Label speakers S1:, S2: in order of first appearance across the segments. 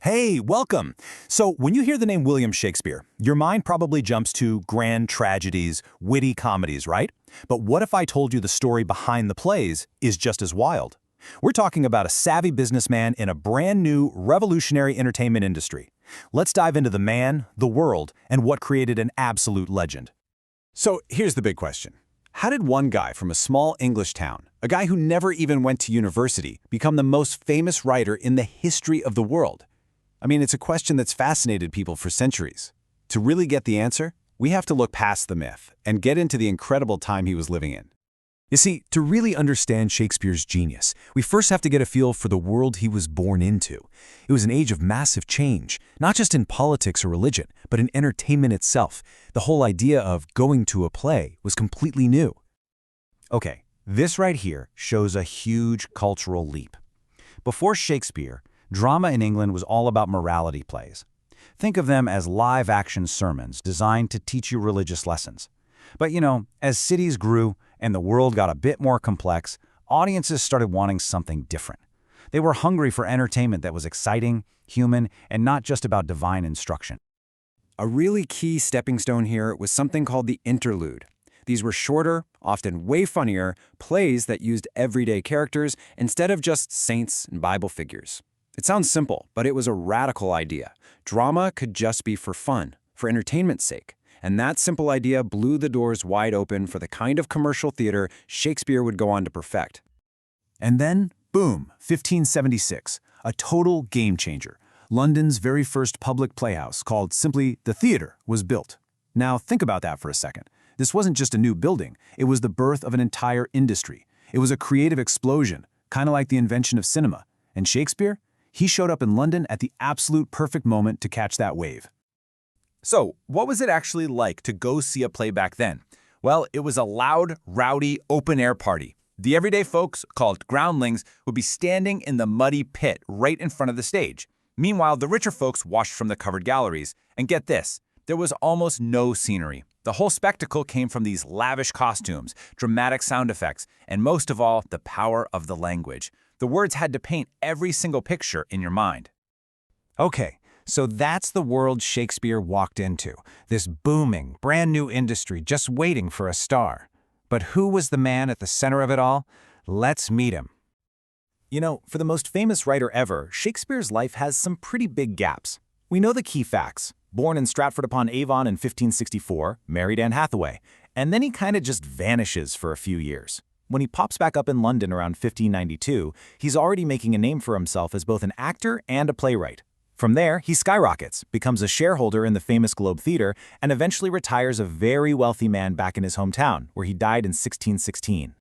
S1: Hey, welcome! So, when you hear the name William Shakespeare, your mind probably jumps to grand tragedies, witty comedies, right? But what if I told you the story behind the plays is just as wild? We're talking about a savvy businessman in a brand new, revolutionary entertainment industry. Let's dive into the man, the world, and what created an absolute legend.
S2: So here's the big question. How did one guy from a small English town, a guy who never even went to university, become the most famous writer in the history of the world? I mean, it's a question that's fascinated people for centuries. To really get the answer, we have to look past the myth and get into the incredible time he was living in.
S1: You see, to really understand Shakespeare's genius, we first have to get a feel for the world he was born into. It was an age of massive change, not just in politics or religion, but in entertainment itself. The whole idea of going to a play was completely new. Okay, this right here shows a huge cultural leap. Before Shakespeare, drama in England was all about morality plays. Think of them as live-action sermons designed to teach you religious lessons. But as cities grew and the world got a bit more complex, audiences started wanting something different. They were hungry for entertainment that was exciting, human, and not just about divine instruction.
S2: A really key stepping stone here was something called the interlude. These were shorter, often way funnier, plays that used everyday characters instead of just saints and Bible figures. It sounds simple, but it was a radical idea. Drama could just be for fun, for entertainment's sake. And that simple idea blew the doors wide open for the kind of commercial theater Shakespeare would go on to perfect.
S1: And then, boom, 1576, a total game changer. London's very first public playhouse, called simply The Theatre, was built. Now think about that for a second. This wasn't just a new building, it was the birth of an entire industry. It was a creative explosion, kind of like the invention of cinema. And Shakespeare? He showed up in London at the absolute perfect moment to catch that wave.
S3: So, what was it actually like to go see a play back then? Well, it was a loud, rowdy, open-air party. The everyday folks, called groundlings, would be standing in the muddy pit right in front of the stage. Meanwhile, the richer folks watched from the covered galleries. And get this, there was almost no scenery. The whole spectacle came from these lavish costumes, dramatic sound effects, and most of all, the power of the language. The words had to paint every single picture in your mind.
S2: Okay, so that's the world Shakespeare walked into, this booming, brand new industry just waiting for a star. But who was the man at the center of it all? Let's meet him.
S1: For the most famous writer ever, Shakespeare's life has some pretty big gaps. We know the key facts. Born in Stratford-upon-Avon in 1564, married Anne Hathaway, and then he kind of just vanishes for a few years. When he pops back up in London around 1592, he's already making a name for himself as both an actor and a playwright. From there, he skyrockets, becomes a shareholder in the famous Globe Theatre, and eventually retires a very wealthy man back in his hometown, where he died in 1616.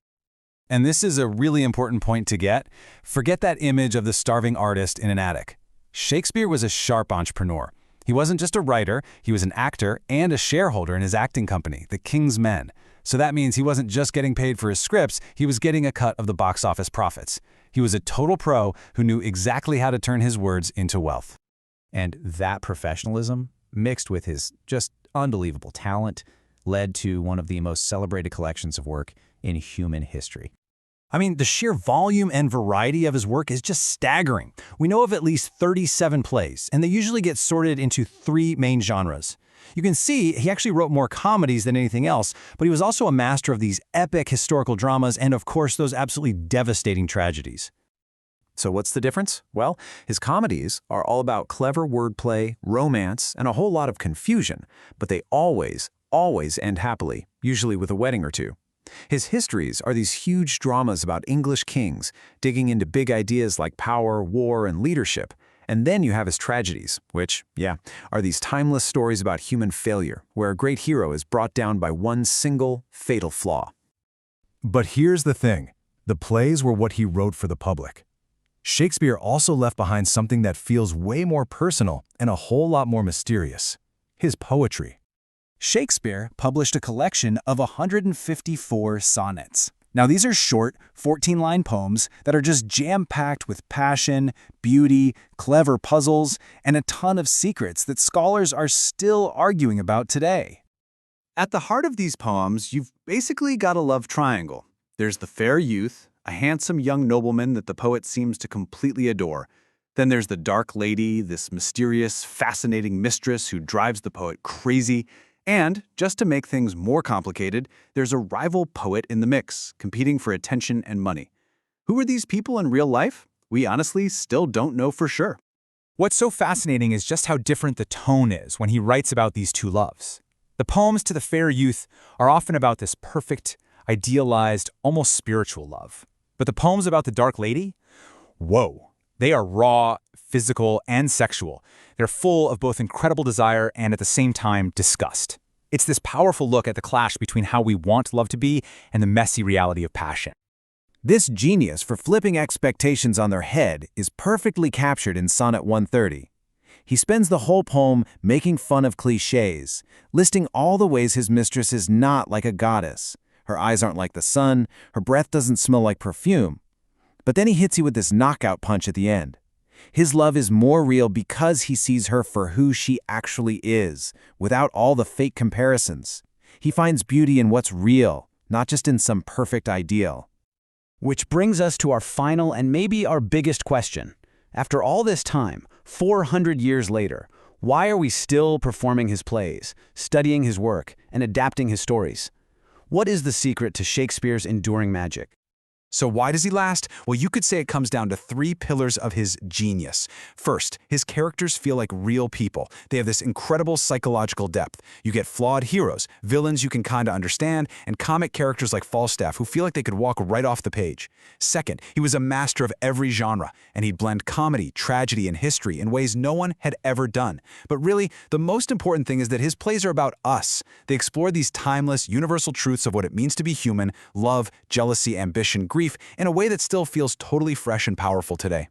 S2: And this is a really important point to get. Forget that image of the starving artist in an attic. Shakespeare was a sharp entrepreneur. He wasn't just a writer, he was an actor and a shareholder in his acting company, the King's Men. So that means he wasn't just getting paid for his scripts, he was getting a cut of the box office profits. He was a total pro who knew exactly how to turn his words into wealth.
S1: And that professionalism, mixed with his just unbelievable talent, led to one of the most celebrated collections of work in human history. I mean, the sheer volume and variety of his work is just staggering. We know of at least 37 plays, and they usually get sorted into three main genres. You can see he actually wrote more comedies than anything else, but he was also a master of these epic historical dramas and, of course, those absolutely devastating tragedies. So what's the difference? Well, his comedies are all about clever wordplay, romance, and a whole lot of confusion, but they always end happily, usually with a wedding or two. His histories are these huge dramas about English kings, digging into big ideas like power, war, and leadership. And then you have his tragedies, which, are these timeless stories about human failure, where a great hero is brought down by one single, fatal flaw.
S4: But here's the thing. The plays were what he wrote for the public. Shakespeare also left behind something that feels way more personal and a whole lot more mysterious: his poetry.
S1: Shakespeare published a collection of 154 sonnets. Now, these are short, 14-line poems that are just jam-packed with passion, beauty, clever puzzles, and a ton of secrets that scholars are still arguing about today.
S2: At the heart of these poems, you've basically got a love triangle. There's the fair youth, a handsome young nobleman that the poet seems to completely adore. Then there's the dark lady, this mysterious, fascinating mistress who drives the poet crazy. And, just to make things more complicated, there's a rival poet in the mix, competing for attention and money. Who are these people in real life? We honestly still don't know for sure.
S5: What's so fascinating is just how different the tone is when he writes about these two loves. The poems to the fair youth are often about this perfect, idealized, almost spiritual love. But the poems about the dark lady? Whoa! They are raw, physical, and sexual. They're full of both incredible desire and, at the same time, disgust. It's this powerful look at the clash between how we want love to be and the messy reality of passion.
S2: This genius for flipping expectations on their head is perfectly captured in Sonnet 130. He spends the whole poem making fun of clichés, listing all the ways his mistress is not like a goddess. Her eyes aren't like the sun, her breath doesn't smell like perfume. But then he hits you with this knockout punch at the end. His love is more real because he sees her for who she actually is, without all the fake comparisons. He finds beauty in what's real, not just in some perfect ideal.
S1: Which brings us to our final and maybe our biggest question. After all this time, 400 years later, why are we still performing his plays, studying his work, and adapting his stories? What is the secret to Shakespeare's enduring magic?
S3: So why does he last? Well, you could say it comes down to 3 pillars of his genius. First, his characters feel like real people. They have this incredible psychological depth. You get flawed heroes, villains you can kinda understand, and comic characters like Falstaff who feel like they could walk right off the page. Second, he was a master of every genre, and he'd blend comedy, tragedy, and history in ways no one had ever done. But really, the most important thing is that his plays are about us. They explore these timeless, universal truths of what it means to be human, love, jealousy, ambition, grief, in a way that still feels totally fresh and powerful today.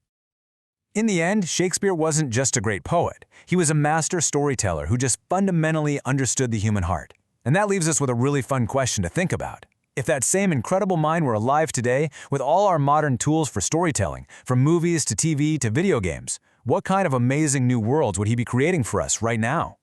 S5: In the end, Shakespeare wasn't just a great poet. He was a master storyteller who just fundamentally understood the human heart. And that leaves us with a really fun question to think about. If that same incredible mind were alive today, with all our modern tools for storytelling, from movies to TV to video games, what kind of amazing new worlds would he be creating for us right now?